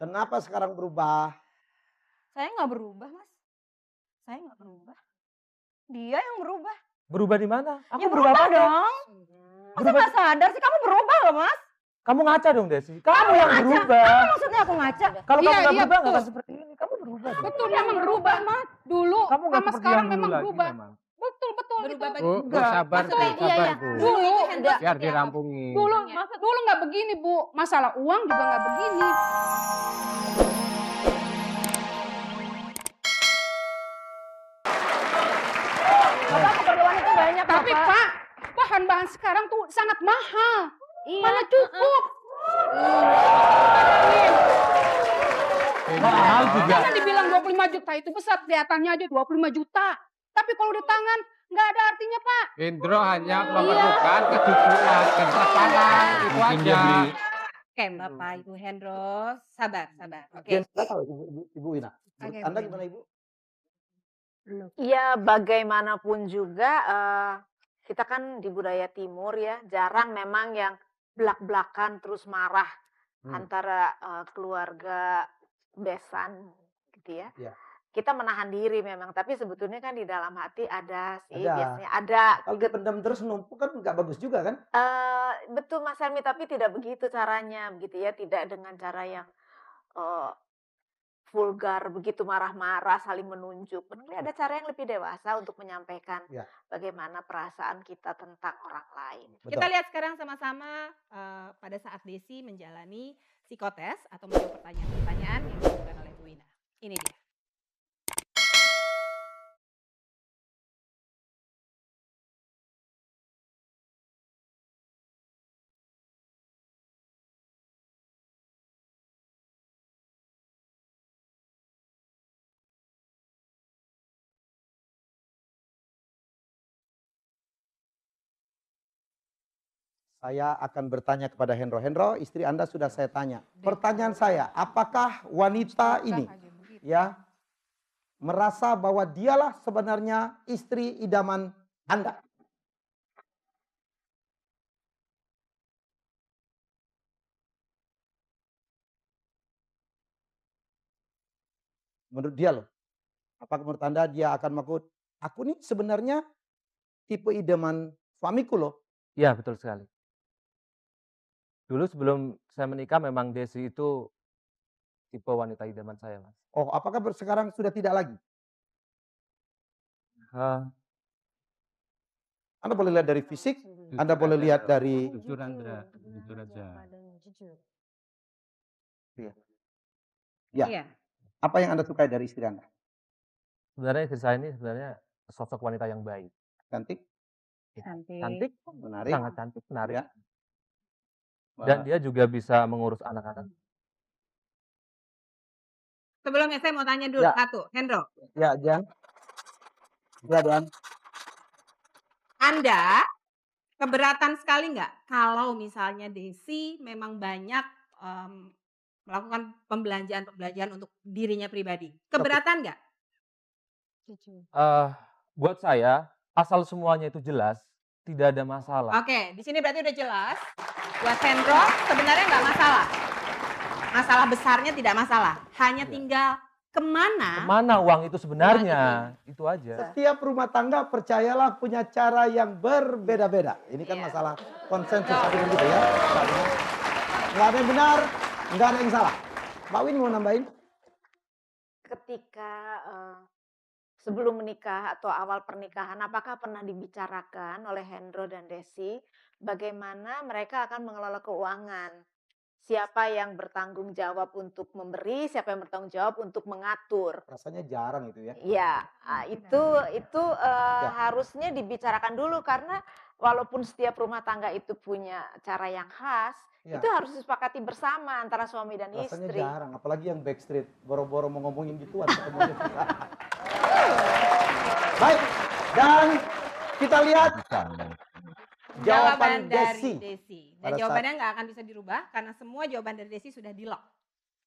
Kenapa sekarang berubah? Saya nggak berubah, Mas. Saya nggak berubah. Dia yang berubah. Berubah di mana? Aku Ya berubah berubah apa dong? dong. Masa Berubah. nggak sadar sih kamu berubah loh, Mas? Kamu ngaca dong, Desi. Kamu yang ngaca. berubah. Apa maksudnya aku ngaca? Kalau Iya, kamu nggak iya, berubah nggak betul. akan seperti ini. Kamu berubah dong. Betul, memang berubah, Mas. Dulu Kamu nggak sama seperti sekarang yang dulu memang lagi berubah. memang. Betul, betul Berubah itu. bagi Bu, sabar Bu, Maksudnya iya, sabar iya. Bu. Dulu itu Hendra Biar seperti apa? dirampungin. Dulu nggak begini, Bu. Masalah uang juga nggak begini. Bapak keperluan itu banyak, Tapi Bapak. Pak, bahan-bahan sekarang tuh sangat mahal. Iya. Mana cukup. Mahal juga. Jangan dibilang 25 juta itu besar, kelihatannya aja 25 juta. Tapi kalau di tangan nggak ada artinya, Pak. Hendro hanya memerlukan kejujuran dan kesabaran. Itu Mungkin dia aja. beli. Oke, Bapak Ibu Hendro, sabar, sabar. Oke. Gen tahu Ibu Ina. Oke, Anda Bu Ina. gimana Ibu? Ya bagaimanapun juga kita kan di budaya timur ya, jarang memang yang blak-blakan terus marah antara keluarga besan gitu ya. Iya. Kita menahan diri memang, tapi sebetulnya kan di dalam hati ada sih, Ada. biasanya ada. Kalau dipendam terus numpuk kan nggak bagus juga kan? Betul Mas Helmi, tapi tidak begitu caranya begitu ya, tidak dengan cara yang eh, vulgar begitu marah-marah saling menunjuk. Sebenarnya ada cara yang lebih dewasa untuk menyampaikan Ya. bagaimana perasaan kita tentang orang lain. Betul. Kita lihat sekarang sama-sama pada saat Desi menjalani psikotes atau menjawab pertanyaan-pertanyaan yang dilakukan oleh Bu Ina. Ini dia. Saya akan bertanya kepada Hendro. Hendro, istri Anda sudah saya tanya. Pertanyaan saya, apakah wanita ini ya merasa bahwa dialah sebenarnya istri idaman Anda? Menurut dia loh. Apakah menurut Anda dia akan mengaku, aku nih sebenarnya tipe idaman suamiku loh. Iya, betul sekali. Dulu sebelum saya menikah memang Desi itu tipe wanita idaman saya, Mas. Oh, apakah sekarang sudah tidak lagi? Eh, Anda boleh lihat dari fisik, Anda boleh lihat dari Jujur Andra, jujur aja. ya. Iya. Apa yang Anda sukai dari istri Anda? sebenarnya istri saya ini sebenarnya sosok wanita yang baik. Cantik, Cantik, menarik, sangat cantik, menarik. ya. Dan dia juga bisa mengurus anak-anak. Sebelumnya saya mau tanya dulu Ya. satu, Hendro. Ya, Jan. Ya, Dan. Anda keberatan sekali nggak kalau misalnya Desi memang banyak melakukan pembelanjaan untuk dirinya pribadi? Keberatan nggak? Buat saya, asal semuanya itu jelas, tidak ada masalah. Oke, di sini berarti udah jelas. Buat Hendro sebenarnya nggak masalah. Masalah besarnya tidak masalah. Hanya tinggal kemana. Kemana uang itu sebenarnya? Itu aja. Setiap rumah tangga percayalah punya cara yang berbeda-beda. Ini kan Iya. masalah konsensus gitu ya. Nggak ada yang benar, nggak ada yang salah. Mbak Win mau nambahin? Ketika sebelum menikah atau awal pernikahan, apakah pernah dibicarakan oleh Hendro dan Desi bagaimana mereka akan mengelola keuangan? Siapa yang bertanggung jawab untuk memberi, siapa yang bertanggung jawab untuk mengatur? Rasanya jarang itu ya. Ya, itu harusnya dibicarakan dulu karena walaupun setiap rumah tangga itu punya cara yang khas, Ya. itu harus disepakati bersama antara suami dan Rasanya istri. jarang, apalagi yang backstreet. Boro-boro mau ngomongin gituan. ketemunya. Baik, dan kita lihat jawaban dari Desi. Desi. Dan Pada jawabannya nggak akan bisa dirubah karena semua jawaban dari Desi sudah di-lock.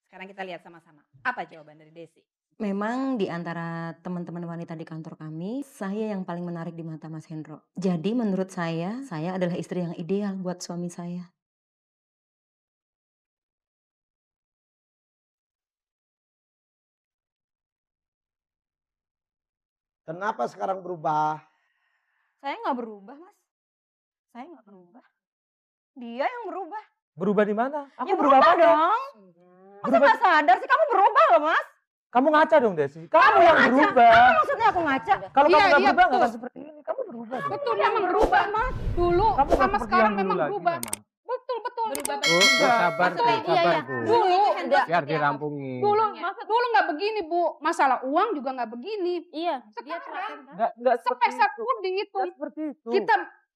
Sekarang kita lihat sama-sama. Apa jawaban dari Desi? Memang di antara teman-teman wanita di kantor kami, saya yang paling menarik di mata Mas Hendro. Jadi menurut saya adalah istri yang ideal buat suami saya. Kenapa sekarang berubah? Saya nggak berubah, Mas. Saya nggak berubah. Dia yang berubah. Berubah di mana? Aku Ya berubah berubah apa? dong. Masa Berubah. nggak sadar sih kamu berubah loh, Mas? Kamu ngaca dong, Desi. Kamu yang ngaca. berubah. Apa maksudnya aku ngaca? Kalau Iya, kamu nggak iya, berubah, nggak betul. akan seperti ini. Kamu berubah. dong. Betul memang berubah, Mas. Dulu Kamu nggak sama seperti sekarang yang dulu memang lagi, berubah. memang. Betul, betul. Berubah betul. Bu, Bu, Enggak. sabar Bu, Maksudnya, iya, sabar iya. Bu. Dulu, Biar dirampungin. dulu nggak begini, Bu. Masalah uang juga nggak begini. Iya. Sekarang Nggak seperti sepeser itu. pun dihitung. Nggak seperti itu. Kita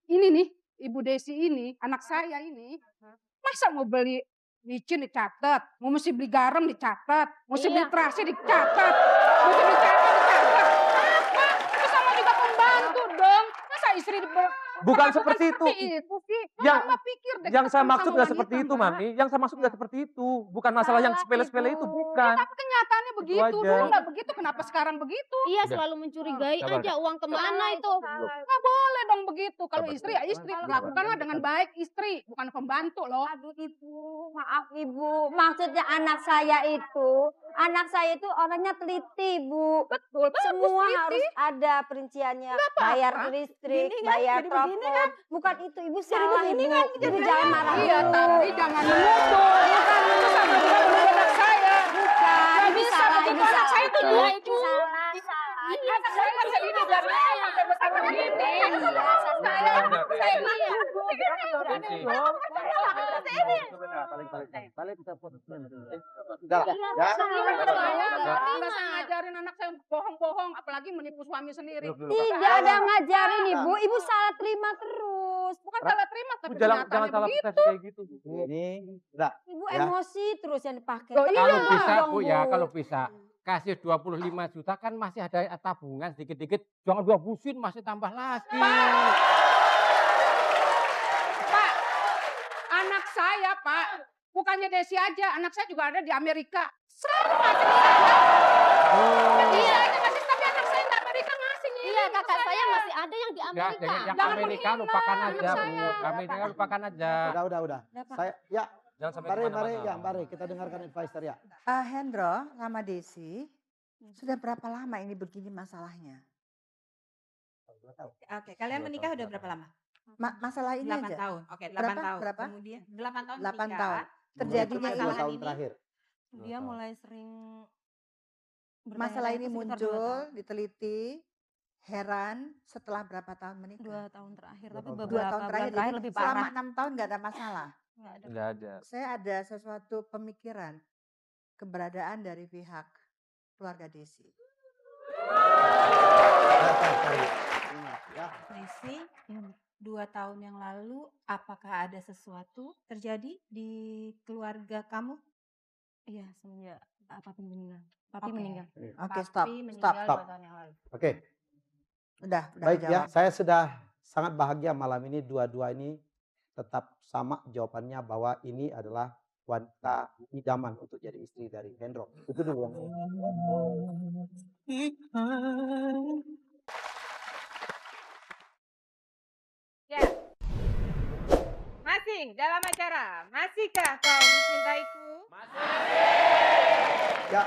ini nih, Ibu Desi ini, anak saya ini, masa mau beli micin dicatat, mau mesti beli garam dicatat, mesti beli Iya. terasi dicatat, mesti beli catat dicatat. Kenapa? Itu sama juga pembantu dong. Masa istri Bukan seperti itu. itu sih. Yang- Mama pikir deh, Yang saya ketemu maksud sama nggak wanita, seperti itu, Mbak. Mami. Yang saya maksud nggak seperti itu. Bukan masalah yang Salah, sepele-sepele itu, Ibu. bukan. Tapi kenyataannya begitu. aja. Dulu nggak begitu, kenapa sekarang begitu? Iya, Udah. selalu mencurigai Sabar. aja uang kemana itu. Nggak boleh dong begitu. Kalau Sabar, istri ya sabar. istri. Sabar. Lakukanlah dengan baik istri, bukan pembantu loh. Aduh Ibu, maaf Ibu. Maksudnya anak saya itu orangnya teliti Bu. Betul, bagus, Semua teliti. harus ada perinciannya. apa-apa. Bayar listrik, Gini kan, bayar jadi begini telepon. Bukan itu Ibu salah begini Ibu. kan, Ibu jangan marah Iya, dulu. tapi jangan menuduh. Bukan Itu sama juga menuduh anak saya. Bukan. Nggak Ibu bisa salah, begitu, Ibu anak salah. saya tuh Iya, dua Ibu itu. salah. Iya, anak saya kan segini dari sampai besar begini. Udah lah, ya. Nggak usah ngajarin anak saya bohong-bohong, apalagi menipu suami sendiri. Tidak ada ngajarin Ibu. Ibu salah terima terus. Bukan salah terima, tapi Jangan kenyataannya salah begitu. persepsi kayak gitu. Ini udah. Ibu Ya. emosi terus yang dipakai. Loh, iya. Kalau bisa dong, Bu ya, kalau bisa kasih 25 juta kan masih ada tabungan sedikit-dikit. Jangan dihabisin masih tambah lagi. Pak, anak saya Pak, bukannya Desi aja, anak saya juga ada di Amerika. Selalu ngasih ke saya. Iya, aja ngasih, tapi anak saya di Amerika ngasih ngirim Iya, ke kakak saya saya. masih ada yang di Enggak, Amerika. yang Jangan Amerika menghina lupakan anak aja Bu. saya. Amerika lupakan aja. Udah. Udah, Pak. Saya ya, Jangan sampai mari kemana-mana. ya, mari kita dengarkan advisor ya. Hendro sama Desi, sudah berapa lama ini begini masalahnya? Oke, kalian menikah udah berapa lama? Masalah ini 8 aja. tahun. Oke, 8 Berapa? tahun. Berapa? Kemudian 8 tahun 8 menikah. tahun. Terjadinya Dua Masalah tahun ini. terakhir. Dia mulai sering masalah ini bertanya-tanya itu sekitar 2 muncul, tahun. diteliti, heran setelah berapa tahun 2 menikah? tahun terakhir, Dua tapi tahun beberapa 2 tahun bulan terakhir. terakhir Jadi lebih selama parah. 6 tahun nggak ada masalah. Nggak ada. Nggak ada. Saya ada sesuatu pemikiran keberadaan dari pihak keluarga Desi. Ingat ya. Desi, 2 tahun yang lalu apakah ada sesuatu terjadi di keluarga kamu? Iya, semenjak papi meninggal. Papi Oke. meninggal. Oke, stop, Papi stop. meninggal stop. 2 tahun yang lalu. Oke, Udah baik ya. jawab. Saya sudah sangat bahagia malam ini dua-dua ini tetap sama jawabannya bahwa ini adalah wanita idaman untuk jadi istri dari Hendro. Itu dulu yang Ya. Masih dalam acara Masihkah Kau Mencintaiku? Ya,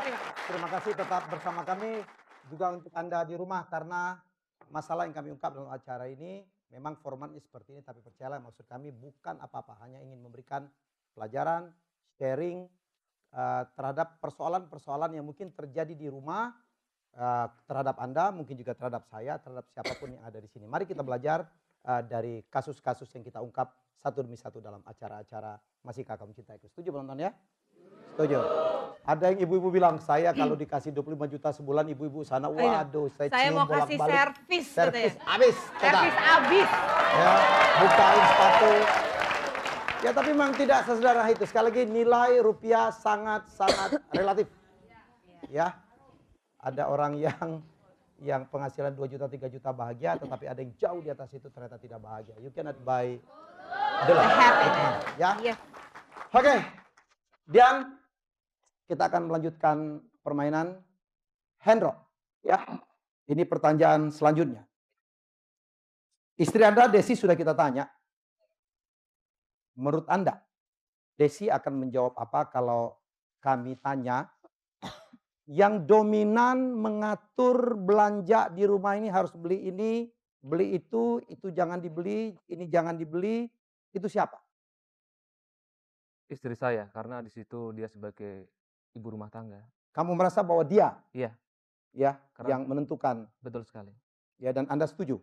terima kasih tetap bersama kami juga untuk Anda di rumah karena masalah yang kami ungkap dalam acara ini memang formatnya seperti ini tapi percayalah maksud kami bukan apa-apa hanya ingin memberikan pelajaran, sharing terhadap persoalan-persoalan yang mungkin terjadi di rumah terhadap Anda, mungkin juga terhadap saya, terhadap siapapun yang ada di sini. Mari kita belajar dari kasus-kasus yang kita ungkap satu demi satu dalam acara-acara Masihkah Kau Mencintaiku. Setuju penonton ya? Setuju. Ada yang ibu-ibu bilang, saya kalau dikasih 25 juta sebulan, ibu-ibu sana, waduh, saya cium mau kasih bolak-balik. servis gitu ya. Servis, habis. Servis abis. Ya, bukain sepatu. Ya tapi memang tidak sesederhana itu. Sekali lagi nilai rupiah sangat-sangat relatif. Ya, ada orang yang penghasilan 2 juta, 3 juta bahagia, tetapi ada yang jauh di atas itu ternyata tidak bahagia. You cannot buy the happiness. Ya. Yes. Oke, dan kita akan melanjutkan permainan Hendro. Ya, ini pertanyaan selanjutnya. Istri Anda, Desi, sudah kita tanya. Menurut Anda, Desi akan menjawab apa kalau kami tanya yang dominan mengatur belanja di rumah ini harus beli ini, beli itu jangan dibeli, ini jangan dibeli, itu siapa? Istri saya, karena di situ dia sebagai ibu rumah tangga. Kamu merasa bahwa dia Iya, ya Karena- yang menentukan betul sekali. ya, dan Anda setuju.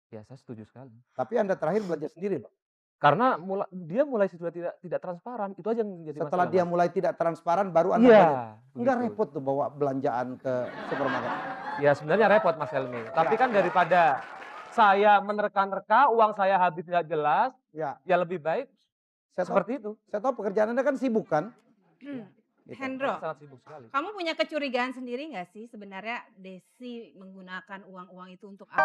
Ya, saya setuju sekali. Tapi Anda terakhir belanja sendiri, Pak. Karena dia mulai sudah tidak transparan, itu aja yang menjadi Setelah masalah, dia Mas. mulai tidak transparan baru Anda Iya, belanja. Enggak begitu. repot tuh bawa belanjaan ke supermarket. Ya sebenarnya repot Mas Helmi. Tapi kan daripada saya menerka-nerka, uang saya habis tidak jelas, Ya, ya lebih baik saya tahu, seperti itu. saya tahu pekerjaan Anda kan sibuk kan? Gitu. Hendro, Sangat sibuk sekali. kamu punya kecurigaan sendiri nggak sih sebenarnya Desi menggunakan uang-uang itu untuk apa?